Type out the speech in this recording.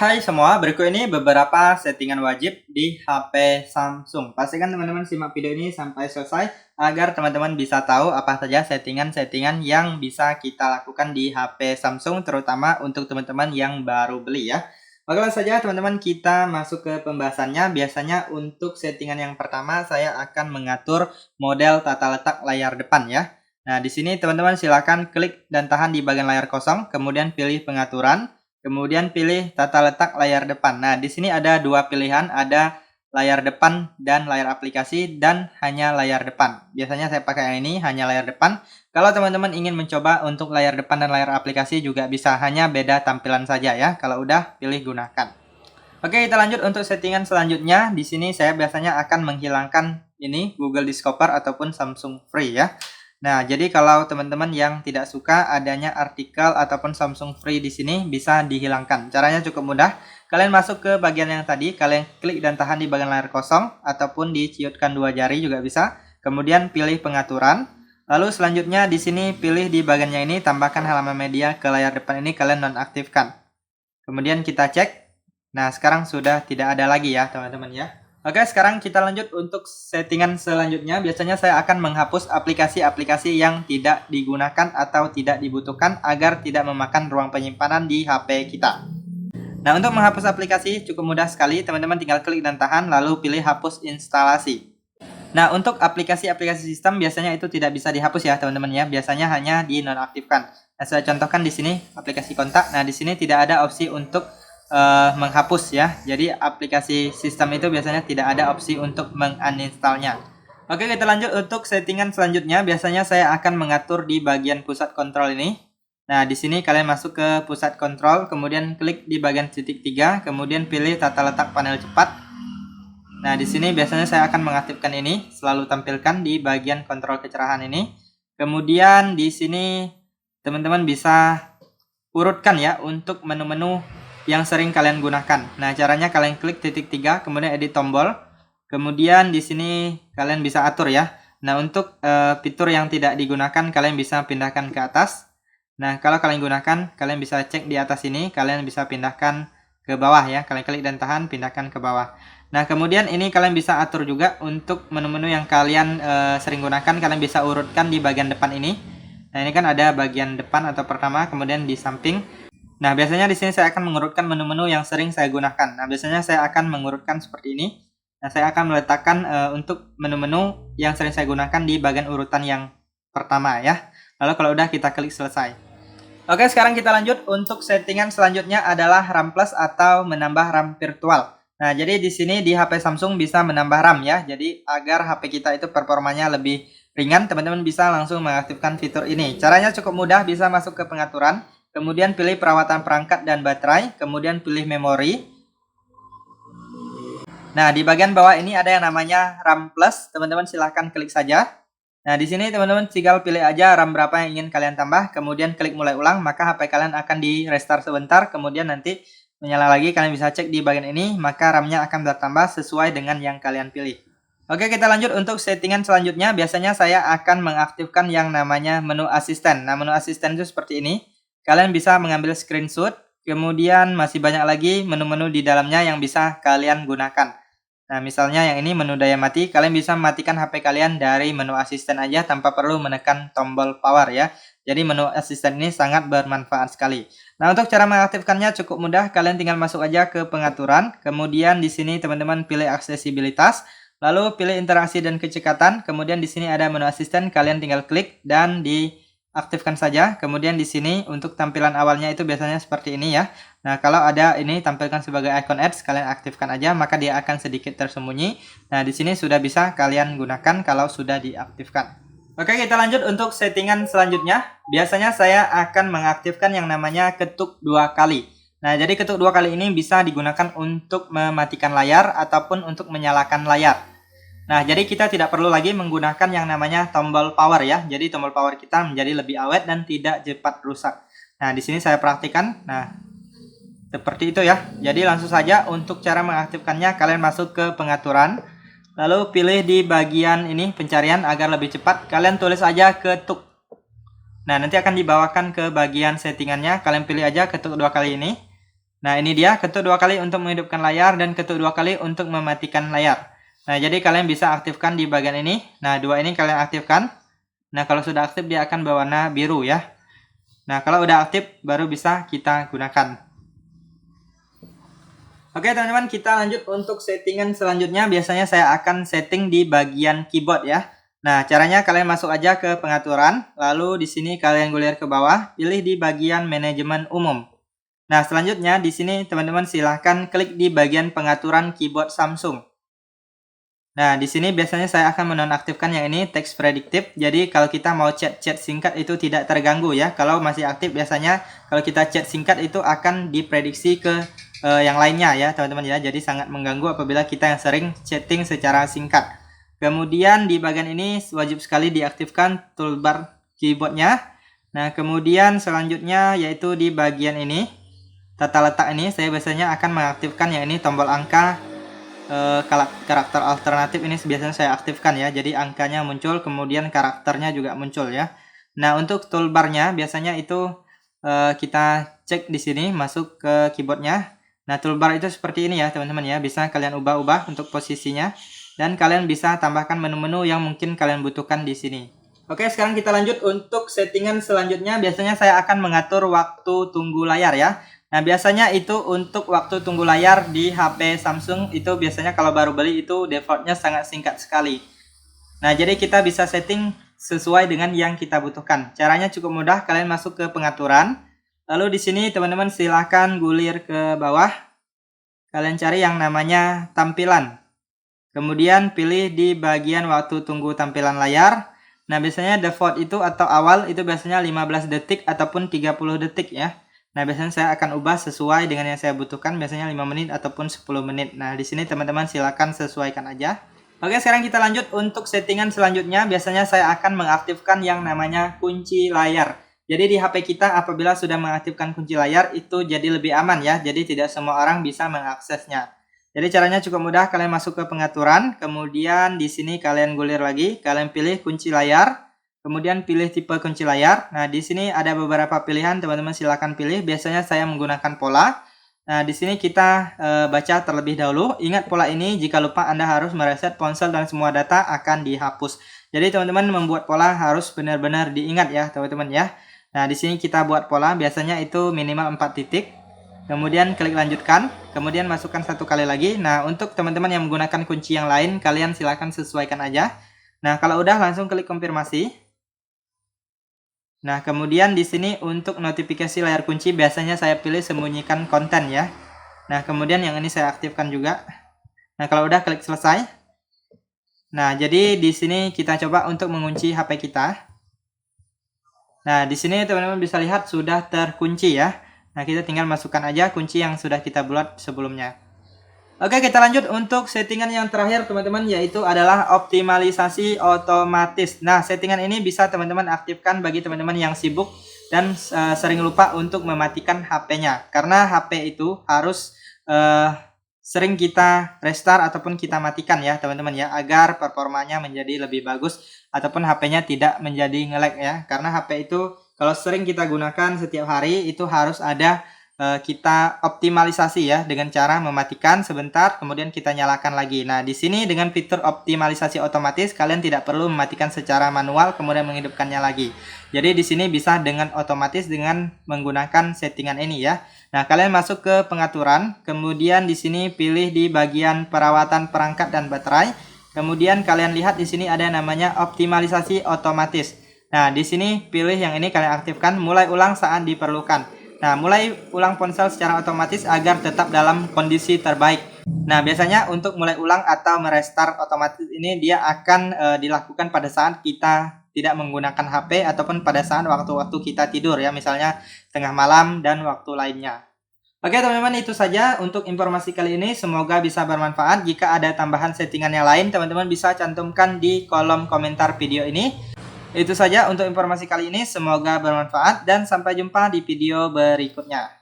Hai semua, berikut ini beberapa settingan wajib di HP Samsung. Pastikan teman-teman simak video ini sampai selesai agar teman-teman bisa tahu apa saja settingan-settingan yang bisa kita lakukan di HP Samsung, terutama untuk teman-teman yang baru beli ya. Oke, langsung saja teman-teman kita masuk ke pembahasannya. Biasanya untuk settingan yang pertama saya akan mengatur model tata letak layar depan ya. Nah, di sini teman-teman silakan klik dan tahan di bagian layar kosong, kemudian pilih pengaturan. Kemudian pilih tata letak layar depan. Nah, di sini ada dua pilihan, ada layar depan dan layar aplikasi dan hanya layar depan. Biasanya saya pakai yang ini, hanya layar depan. Kalau teman-teman ingin mencoba untuk layar depan dan layar aplikasi juga bisa, hanya beda tampilan saja ya. Kalau udah, pilih gunakan. Oke, kita lanjut untuk settingan selanjutnya. Di sini saya biasanya akan menghilangkan ini Google Discover ataupun Samsung Free ya. Nah, jadi kalau teman-teman yang tidak suka adanya artikel ataupun Samsung Free di sini bisa dihilangkan. Caranya cukup mudah. Kalian masuk ke bagian yang tadi, kalian klik dan tahan di bagian layar kosong ataupun diciutkan dua jari juga bisa. Kemudian pilih pengaturan. Lalu selanjutnya di sini pilih di bagiannya ini tambahkan halaman media ke layar depan ini kalian nonaktifkan. Kemudian kita cek. Nah, sekarang sudah tidak ada lagi ya, teman-teman ya. Oke, sekarang kita lanjut untuk settingan selanjutnya. Biasanya saya akan menghapus aplikasi-aplikasi yang tidak digunakan atau tidak dibutuhkan agar tidak memakan ruang penyimpanan di HP kita. Nah, untuk menghapus aplikasi cukup mudah sekali. Teman-teman tinggal klik dan tahan, lalu pilih hapus instalasi. Nah, untuk aplikasi-aplikasi sistem biasanya itu tidak bisa dihapus ya, teman-teman ya. Biasanya hanya dinonaktifkan. Nah, saya contohkan di sini aplikasi kontak. Nah, di sini tidak ada opsi untuk menghapus ya. Jadi aplikasi sistem itu biasanya tidak ada opsi untuk menguninstallnya. Oke, kita lanjut untuk settingan selanjutnya. Biasanya saya akan mengatur di bagian pusat kontrol ini. Nah, di sini kalian masuk ke pusat kontrol, kemudian klik di bagian titik 3, kemudian pilih tata letak panel cepat. Nah, di sini biasanya saya akan mengaktifkan ini, selalu tampilkan di bagian kontrol kecerahan ini. Kemudian di sini teman-teman bisa urutkan ya untuk menu-menu yang sering kalian gunakan. Nah, caranya kalian klik titik 3, kemudian edit tombol. Kemudian di sini kalian bisa atur ya. Nah, untuk fitur yang tidak digunakan kalian bisa pindahkan ke atas. Nah, kalau kalian gunakan, kalian bisa cek di atas ini, kalian bisa pindahkan ke bawah ya. Kalian klik dan tahan, pindahkan ke bawah. Nah, kemudian ini kalian bisa atur juga untuk menu-menu yang kalian sering gunakan, kalian bisa urutkan di bagian depan ini. Nah, ini kan ada bagian depan atau pertama, kemudian di samping. Nah, biasanya di sini saya akan mengurutkan menu-menu yang sering saya gunakan. Nah, biasanya saya akan mengurutkan seperti ini. Nah, saya akan meletakkan untuk menu-menu yang sering saya gunakan di bagian urutan yang pertama ya. Lalu kalau udah kita klik selesai. Oke, sekarang kita lanjut untuk settingan selanjutnya adalah RAM plus atau menambah RAM virtual. Nah, jadi di sini di HP Samsung bisa menambah RAM ya. Jadi agar HP kita itu performanya lebih ringan, teman-teman bisa langsung mengaktifkan fitur ini. Caranya cukup mudah, bisa masuk ke pengaturan. Kemudian pilih perawatan perangkat dan baterai, kemudian pilih memori. Nah, di bagian bawah ini ada yang namanya RAM Plus, teman-teman silahkan klik saja. Nah, di sini teman-teman tinggal pilih aja RAM berapa yang ingin kalian tambah, kemudian klik mulai ulang, maka HP kalian akan di restart sebentar, kemudian nanti menyala lagi, kalian bisa cek di bagian ini, maka RAM-nya akan bertambah sesuai dengan yang kalian pilih. Oke, kita lanjut untuk settingan selanjutnya. Biasanya saya akan mengaktifkan yang namanya menu asisten. Nah, menu asisten itu seperti ini. Kalian bisa mengambil screenshot, kemudian masih banyak lagi menu-menu di dalamnya yang bisa kalian gunakan. Nah, misalnya yang ini menu daya mati, kalian bisa mematikan HP kalian dari menu asisten aja tanpa perlu menekan tombol power ya. Jadi menu asisten ini sangat bermanfaat sekali. Nah, untuk cara mengaktifkannya cukup mudah, kalian tinggal masuk aja ke pengaturan, kemudian di sini teman-teman pilih aksesibilitas, lalu pilih interaksi dan kecekatan, kemudian di sini ada menu asisten, kalian tinggal klik dan aktifkan saja. Kemudian di sini untuk tampilan awalnya itu biasanya seperti ini ya. Nah, kalau ada ini tampilkan sebagai icon ads, kalian aktifkan aja maka dia akan sedikit tersembunyi. Nah, di sini sudah bisa kalian gunakan kalau sudah diaktifkan. Oke, kita lanjut untuk settingan selanjutnya. Biasanya saya akan mengaktifkan yang namanya ketuk 2 kali. Nah, jadi ketuk 2 kali ini bisa digunakan untuk mematikan layar ataupun untuk menyalakan layar. Nah, jadi kita tidak perlu lagi menggunakan yang namanya tombol power ya. Jadi tombol power kita menjadi lebih awet dan tidak cepat rusak. Nah, di sini saya praktikkan. Nah, seperti itu ya. Jadi langsung saja untuk cara mengaktifkannya, kalian masuk ke pengaturan. Lalu pilih di bagian ini pencarian agar lebih cepat. Kalian tulis aja ketuk. Nah, nanti akan dibawakan ke bagian settingannya. Kalian pilih aja ketuk 2 kali ini. Nah, ini dia ketuk 2 kali untuk menghidupkan layar dan ketuk 2 kali untuk mematikan layar. Nah, jadi kalian bisa aktifkan di bagian ini. Nah, 2 ini kalian aktifkan. Nah, kalau sudah aktif dia akan berwarna biru ya. Nah, kalau udah aktif baru bisa kita gunakan. Oke teman-teman, kita lanjut untuk settingan selanjutnya. Biasanya saya akan setting di bagian keyboard ya. Nah, caranya kalian masuk aja ke pengaturan, lalu di sini kalian gulir ke bawah, pilih di bagian manajemen umum. Nah, selanjutnya di sini teman-teman silahkan klik di bagian pengaturan keyboard Samsung. Nah, di sini biasanya saya akan menonaktifkan yang ini text predictive. Jadi kalau kita mau chat singkat itu tidak terganggu ya. Kalau masih aktif biasanya kalau kita chat singkat itu akan diprediksi ke yang lainnya ya, teman-teman ya. Jadi sangat mengganggu apabila kita yang sering chatting secara singkat. Kemudian di bagian ini wajib sekali diaktifkan toolbar keyboardnya. Nah, kemudian selanjutnya yaitu di bagian ini tata letak ini saya biasanya akan mengaktifkan yang ini tombol angka karakter alternatif ini biasanya saya aktifkan ya. Jadi angkanya muncul, kemudian karakternya juga muncul ya. Nah, untuk toolbarnya biasanya itu kita cek di sini masuk ke keyboardnya. Nah, toolbar itu seperti ini ya teman-teman ya. Bisa kalian ubah-ubah untuk posisinya dan kalian bisa tambahkan menu-menu yang mungkin kalian butuhkan di sini. Oke, sekarang kita lanjut untuk settingan selanjutnya. Biasanya saya akan mengatur waktu tunggu layar ya. Nah, biasanya itu untuk waktu tunggu layar di HP Samsung itu biasanya kalau baru beli itu defaultnya sangat singkat sekali. Nah, jadi kita bisa setting sesuai dengan yang kita butuhkan. Caranya cukup mudah, kalian masuk ke pengaturan. Lalu di sini teman-teman silahkan gulir ke bawah. Kalian cari yang namanya tampilan. Kemudian pilih di bagian waktu tunggu tampilan layar. Nah, biasanya default itu atau awal itu biasanya 15 detik ataupun 30 detik ya. Nah, biasanya saya akan ubah sesuai dengan yang saya butuhkan, biasanya 5 menit ataupun 10 menit. Nah, di sini teman-teman silakan sesuaikan aja. Oke, sekarang kita lanjut untuk settingan selanjutnya. Biasanya saya akan mengaktifkan yang namanya kunci layar. Jadi di HP kita apabila sudah mengaktifkan kunci layar itu jadi lebih aman ya. Jadi tidak semua orang bisa mengaksesnya. Jadi caranya cukup mudah, kalian masuk ke pengaturan, kemudian di sini kalian gulir lagi, kalian pilih kunci layar. Kemudian pilih tipe kunci layar. Nah, di sini ada beberapa pilihan, teman-teman silakan pilih. Biasanya saya menggunakan pola. Nah, di sini kita baca terlebih dahulu. Ingat pola ini, jika lupa Anda harus mereset ponsel dan semua data akan dihapus. Jadi teman-teman membuat pola harus benar-benar diingat ya, teman-teman ya. Nah, di sini kita buat pola, biasanya itu minimal 4 titik. Kemudian klik lanjutkan, kemudian masukkan 1 kali lagi. Nah, untuk teman-teman yang menggunakan kunci yang lain, kalian silakan sesuaikan aja. Nah, kalau udah langsung klik konfirmasi. Nah, kemudian di sini untuk notifikasi layar kunci biasanya saya pilih sembunyikan konten ya. Nah, kemudian yang ini saya aktifkan juga. Nah, kalau udah klik selesai. Nah, jadi di sini kita coba untuk mengunci HP kita. Nah, di sini teman-teman bisa lihat sudah terkunci ya. Nah, kita tinggal masukkan aja kunci yang sudah kita buat sebelumnya. Oke, kita lanjut untuk settingan yang terakhir teman-teman, yaitu adalah optimalisasi otomatis. Nah, settingan ini bisa teman-teman aktifkan bagi teman-teman yang sibuk dan sering lupa untuk mematikan HP-nya. Karena HP itu harus sering kita restart ataupun kita matikan ya teman-teman ya, agar performanya menjadi lebih bagus ataupun HP-nya tidak menjadi nge-lag ya. Karena HP itu kalau sering kita gunakan setiap hari itu harus ada kita optimalisasi ya dengan cara mematikan sebentar kemudian kita nyalakan lagi. Nah, di sini dengan fitur optimalisasi otomatis kalian tidak perlu mematikan secara manual kemudian menghidupkannya lagi. Jadi di sini bisa dengan otomatis dengan menggunakan settingan ini ya. Nah, kalian masuk ke pengaturan, kemudian di sini pilih di bagian perawatan perangkat dan baterai. Kemudian kalian lihat di sini ada namanya optimalisasi otomatis. Nah, di sini pilih yang ini kalian aktifkan, mulai ulang saat diperlukan. Nah, mulai ulang ponsel secara otomatis agar tetap dalam kondisi terbaik. Nah, biasanya untuk mulai ulang atau merestart otomatis ini dia akan dilakukan pada saat kita tidak menggunakan HP ataupun pada saat waktu-waktu kita tidur ya, misalnya tengah malam dan waktu lainnya. Oke teman-teman, itu saja untuk informasi kali ini, semoga bisa bermanfaat. Jika ada tambahan settingan yang lain, teman-teman bisa cantumkan di kolom komentar video ini. Itu saja untuk informasi kali ini, semoga bermanfaat dan sampai jumpa di video berikutnya.